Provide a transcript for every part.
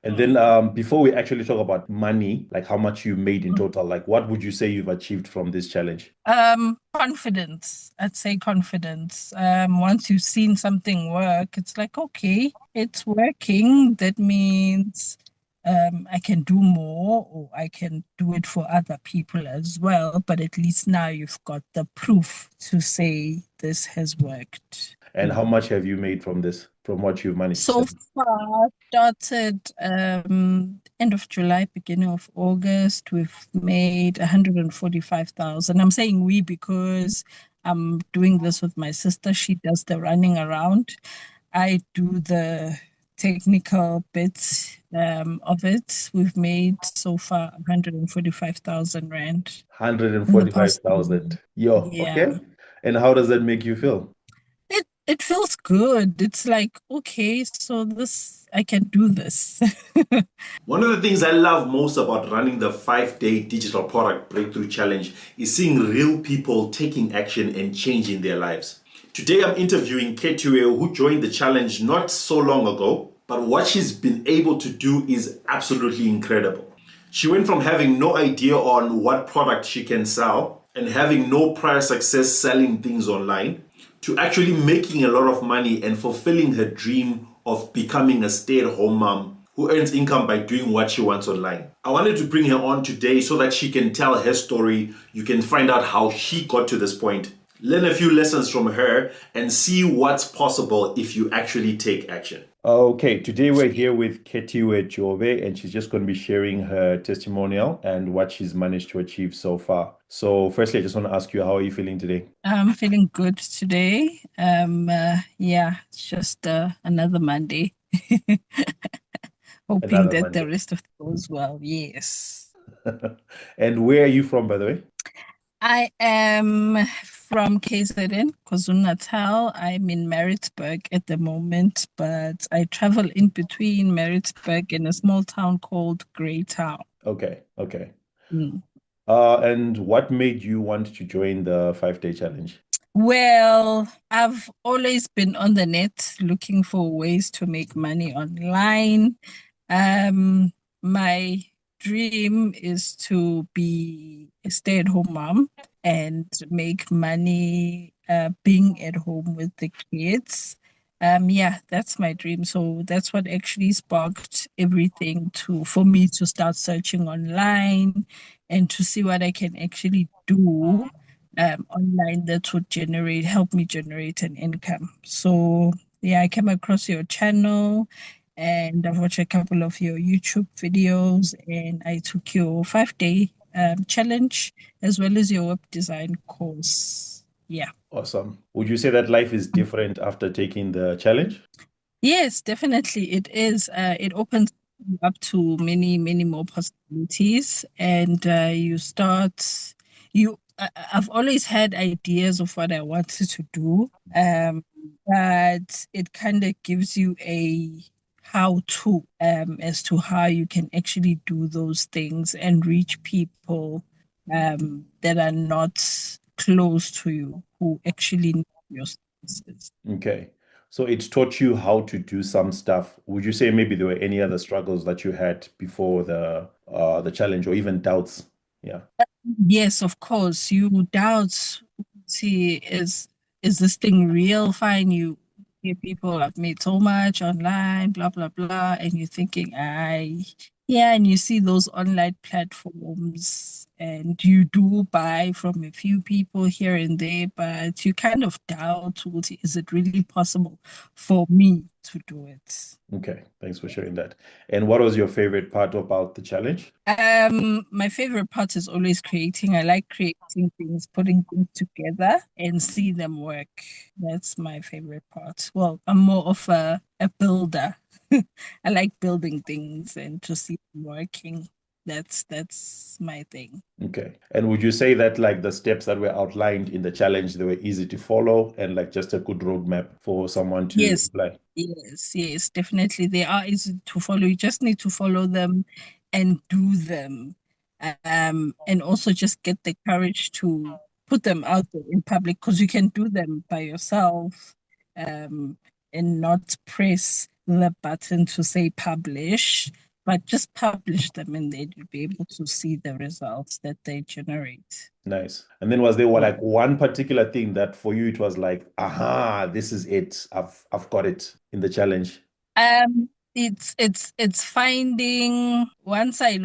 And then before we actually talk about money, like how much you made in total, like what would you say you've achieved from this challenge? Confidence. I'd say confidence. Once you've seen something work, it's like, okay, it's working. That means I can do more or I can do it for other people as well. But at least now you've got the proof to say this has worked. And how much have you made from this, from what you've managed to So sell? far, started end of July, beginning of August. We've made 145,000. I'm saying we because I'm doing this with my sister. She does the running around. I do the technical bits of it. We've made so far 145,000 rand in the past year. 145,000. Yo, Yeah. okay. And how does that make you feel? It feels good. It's like, okay, so this I can do this. One of the things I love most about running the 5-day digital product breakthrough challenge is seeing real people taking action and changing their lives. Today I'm interviewing Kethiwe, who joined the challenge not so long ago, but what she's been able to do is absolutely incredible. She went from having no idea on what product she can sell and having no prior success selling things online to actually making a lot of money and fulfilling her dream of becoming a stay-at-home mom who earns income by doing what she wants online. I wanted to bring her on today so that she can tell her story. You can find out how she got to this point, learn a few lessons from her, and see what's possible if you actually take action. Okay, today we're here with Kethiwe Jove, and she's just going to be sharing her testimonial and what she's managed to achieve so far. So, firstly, I just want to ask you, how are you feeling today? I'm feeling good today. Yeah, it's just another Monday. Hoping Another that the Monday. rest of it goes well. Yes. And where are you from, by the way? I am from KZN, KwaZulu-Natal. I'm in Maritzburg at the moment, but I travel in between Maritzburg and a small town called Greytown. Okay, okay. Mm. And what made you want to join the 5-day challenge? Well, I've always been on the net looking for ways to make money online. My dream is to be a stay-at-home mom and make money being at home with the kids. Yeah, that's my dream. So that's what actually sparked everything to for me to start searching online and to see what I can actually do online that would help me generate an income. So yeah, I came across your channel and I've watched a couple of your YouTube videos and I took your 5-day challenge as well as your web design course. Yeah. Awesome. Would you say that life is different after taking the challenge? Yes, definitely it is. It opens you up to many, many more possibilities, and I've always had ideas of what I wanted to do, but it kind of gives you a how to as to how you can actually do those things and reach people that are not close to you who actually need your services. Okay. So it taught you how to do some stuff. Would you say maybe there were any other struggles that you had before the challenge or even doubts? Yeah. Yes, of course. You doubt, see, is this thing real? Fine, you hear people have made so much online, blah blah blah, and you're thinking, I yeah, and you see those online platforms and you do buy from a few people here and there, but you kind of doubt, is it really possible for me to do it? Okay. Thanks for sharing that. And what was your favorite part about the challenge? My favorite part is always creating. I like creating things, putting things together and see them work. That's my favorite part. Well, I'm more of a builder. I like building things and to see them working. That's my thing. Okay. And would you say that like the steps that were outlined in the challenge, they were easy to follow and like just a good roadmap for someone to Yes, apply? yes, definitely. They are easy to follow. You just need to follow them and do them. And also just get the courage to put them out there in public because you can do them by yourself, and not press the button to say publish. but just publish them and then you'll be able to see the results that they generate. Nice. And then was there Yeah. like one particular thing that for you it was like, aha, this is it. I've got it in the challenge. It's finding once I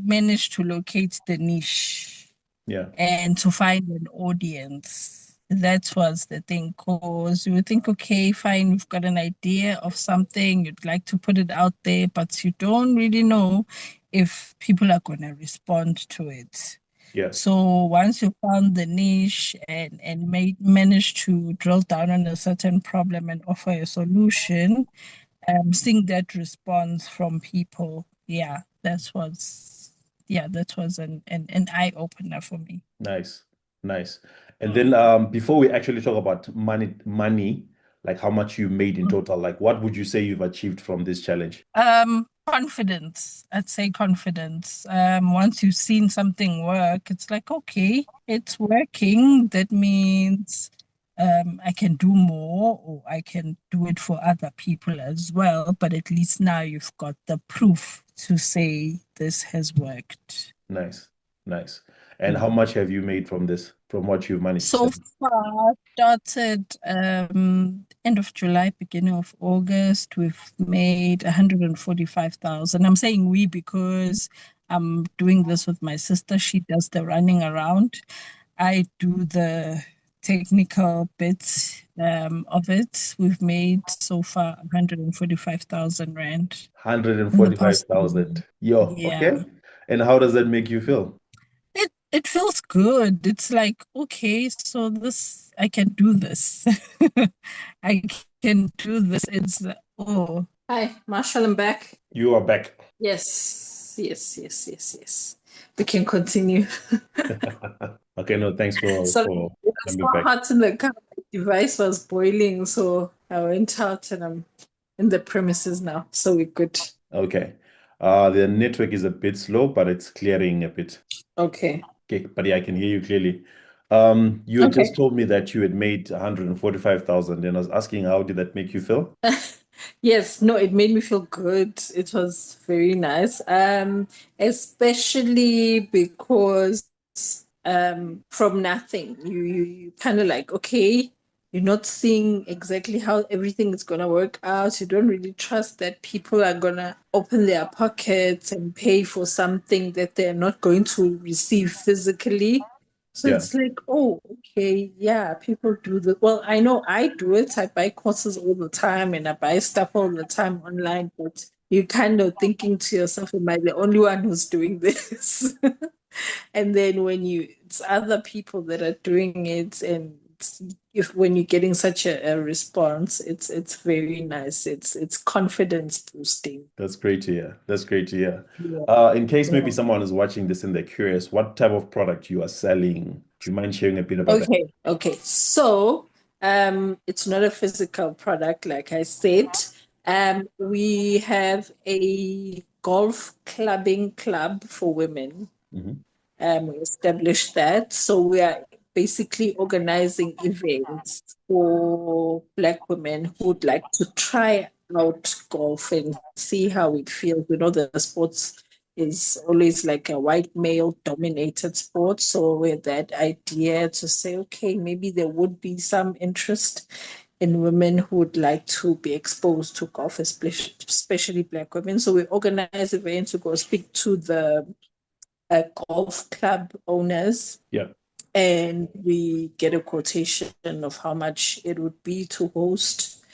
manage to locate the niche Yeah. and to find an audience. That was the thing, because you would think, okay, fine, we've got an idea of something, you'd like to put it out there, but you don't really know if people are going to respond to it. Yeah. So once you found the niche and manage to drill down on a certain problem and offer a solution, seeing that response from people, that was an eye opener for me. Nice. Nice. And then Mm. before we actually talk about money, like how much you made in total, like what would you say you've achieved from this challenge? Confidence. I'd say confidence. Once you've seen something work, it's like, okay, it's working. That means I can do more or I can do it for other people as well. But at least now you've got the proof to say this has worked. Nice. Nice. And how much have you made from this, from what you've managed to So sell? far, started end of July, beginning of August. We've made 145,000. I'm saying we because I'm doing this with my sister. She does the running around. I do the technical bits of it. We've made so far 145,000 Rand in the past year. 145,000. Yo, Yeah. okay. And how does that make you feel? It feels good. It's like, okay, so this I can do this. I can do this. It's oh. Hi, Marshall, I'm back. You are back. Yes. We can continue. Okay, no, thanks So for it was coming so back. hot in the car. My device was boiling, so I went out and I'm in the premises now. So we're good. Okay. The network is a bit slow, but it's clearing a bit. Okay. Okay, but yeah, I can hear you clearly. You had just Okay. told me that you had made 145,000, and I was asking how did that make you feel? Yes, no, it made me feel good. It was very nice. Especially because from nothing, you kind of like, okay, you're not seeing exactly how everything is gonna work out. You don't really trust that people are gonna open their pockets and pay for something that they're not going to receive physically. So Yeah, it's like, oh, okay, yeah, people do the well, I know I do it. I buy courses all the time and I buy stuff all the time online, but you're kind of thinking to yourself, am I the only one who's doing this? And then when it's other people that are doing it, and if when you're getting such a response, it's very nice. It's confidence boosting. that's great to hear. That's great to hear. Yeah. In case maybe Yeah. someone is watching this and they're curious, what type of product you are selling? Do you mind sharing a bit about that? Okay. So, it's not a physical product, like I said. We have a golf clubbing club for women. Hmm. We established that. So we are basically organizing events for Black women who would like to try out golf and see how it feels. We know the sports is always like a white male dominated sport. So with that idea to say, okay, maybe there would be some interest in women who would like to be exposed to golf, especially Black women. So we organize events to go speak to the golf club owners Yeah, and we get a quotation of how much it would be to host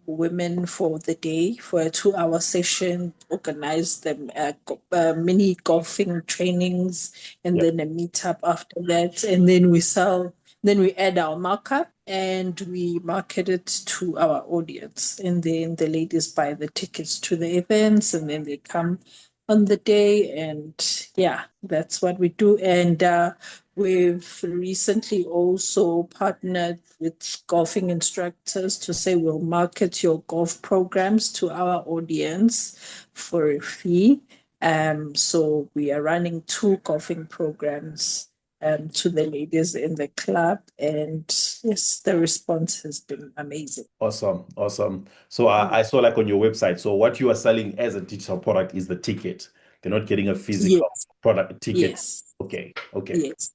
women for the day for a 2 hour session, organize them mini golfing trainings, and yeah. then a meetup after that. And then then we add our markup and we market it to our audience. And then the ladies buy the tickets to the events and then they come on the day. And yeah, that's what we do. And we've recently also partnered with golfing instructors to say we'll market your golf programs to our audience for a fee. So we are running two golfing programs to the ladies in the club. And yes, the response has been amazing. Awesome. Awesome. So I saw like on your website. So what you are selling as a digital product is the ticket. They're not getting a physical Yes, product ticket. yes, Okay. Okay. yes.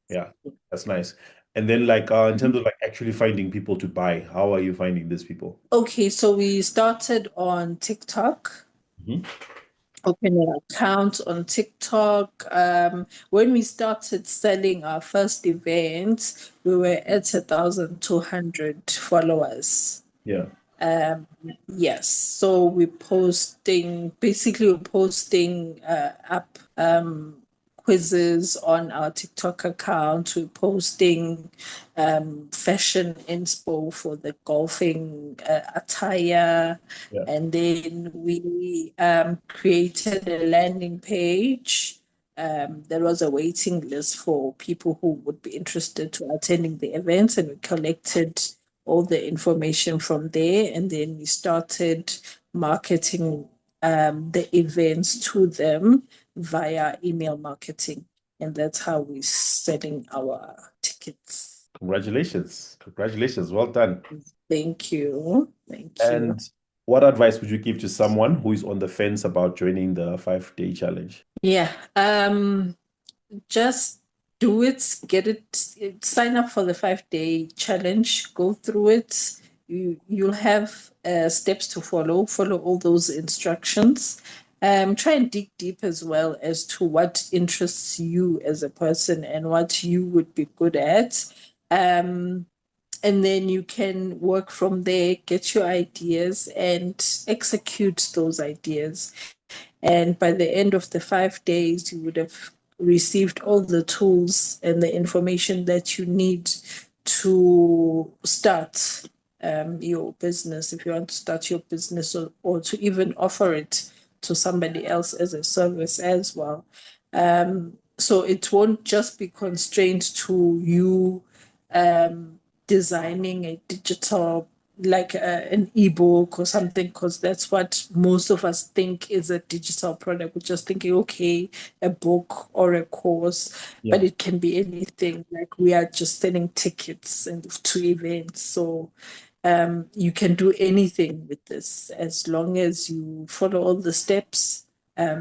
Yeah. That's nice. And then like in terms of like actually finding people to buy, how are you finding these people? Okay, so we started on TikTok. Mhm. Open an account on TikTok. When we started selling our first event, we were at 1,200 followers. Yeah. Yes, so we're posting up quizzes on our TikTok account. We're posting fashion inspo for the golfing attire. Yeah. And then we created a landing page. There was a waiting list for people who would be interested to attending the events, and we collected all the information from there. And then we started marketing the events to them via email marketing. And that's how we're selling our tickets. Congratulations. Congratulations. Well done. Thank you. Thank you. And what advice would you give to someone who is on the fence about joining the 5-day challenge? Yeah. Just do it, get it, sign up for the 5-day challenge, go through it. You'll have steps to follow, follow all those instructions. Try and dig deep as well as to what interests you as a person and what you would be good at. And then you can work from there, get your ideas and execute those ideas. And by the end of the 5 days, you would have received all the tools and the information that you need to start your business, if you want to start your business, or to even offer it to somebody else as a service as well. So it won't just be constrained to you designing a digital, like an ebook or something, because that's what most of us think is a digital product. We're just thinking, okay, a book or a course, Yeah. but it can be anything. Like we are just selling tickets and to events. So you can do anything with this as long as you follow all the steps,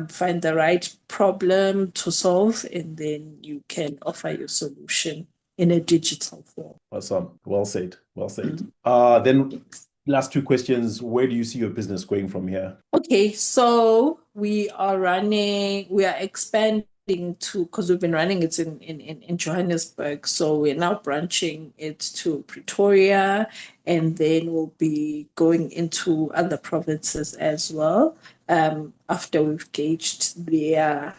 find the right problem to solve, and then you can offer your solution in a digital form. Awesome. Well said. Well said. Then last two questions. Where do you see your business going from here? Okay, so we are expanding to, because we've been running it in Johannesburg. So we're now branching it to Pretoria, and then we'll be going into other provinces as well, after we've gauged their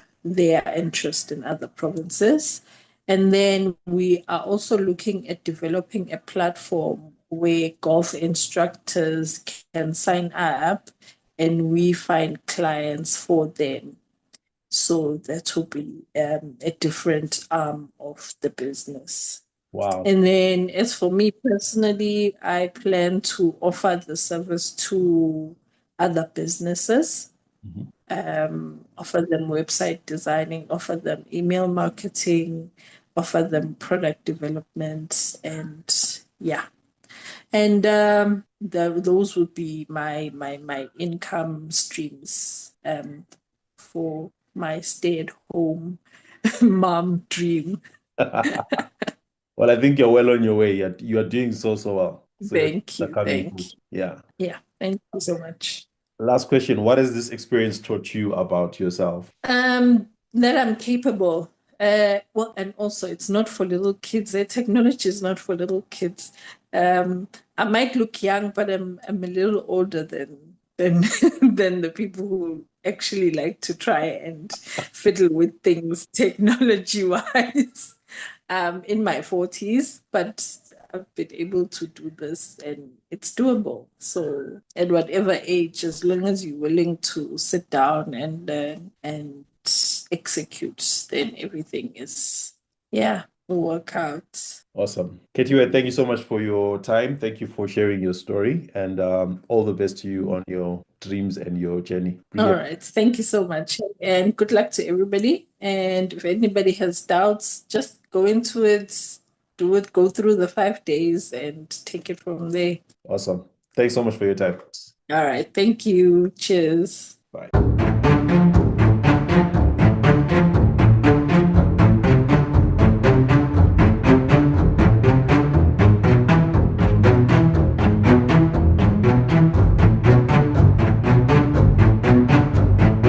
interest in other provinces. And then we are also looking at developing a platform where golf instructors can sign up and we find clients for them. So that will be a different arm of the business. Wow. And then, as for me personally, I plan to offer the service to other businesses, Mhm. offer them website designing, offer them email marketing, offer them product development, and yeah. And those would be my income streams for my stay-at-home mom dream. Well, I think you're well on your way. You're doing so well. So you're Thank you. coming Thank good. you. Yeah. Yeah, thank you so much. Last question. What has this experience taught you about yourself? That I'm capable. Well, and also it's not for little kids. The technology is not for little kids. I might look young, but I'm a little older than than the people who actually like to try and fiddle with things technology wise. In my 40s, but I've been able to do this and it's doable. So at whatever age, as long as you're willing to sit down and learn and execute, then everything will work out. Awesome. Kethiwe, thank you so much for your time. Thank you for sharing your story and all the best to you on your dreams and your journey. All Brilliant. right. Thank you so much. And good luck to everybody. And if anybody has doubts, just go into it, do it, go through the 5 days and take it from there. Awesome. Thanks so much for your time. All right. Thank you. Cheers.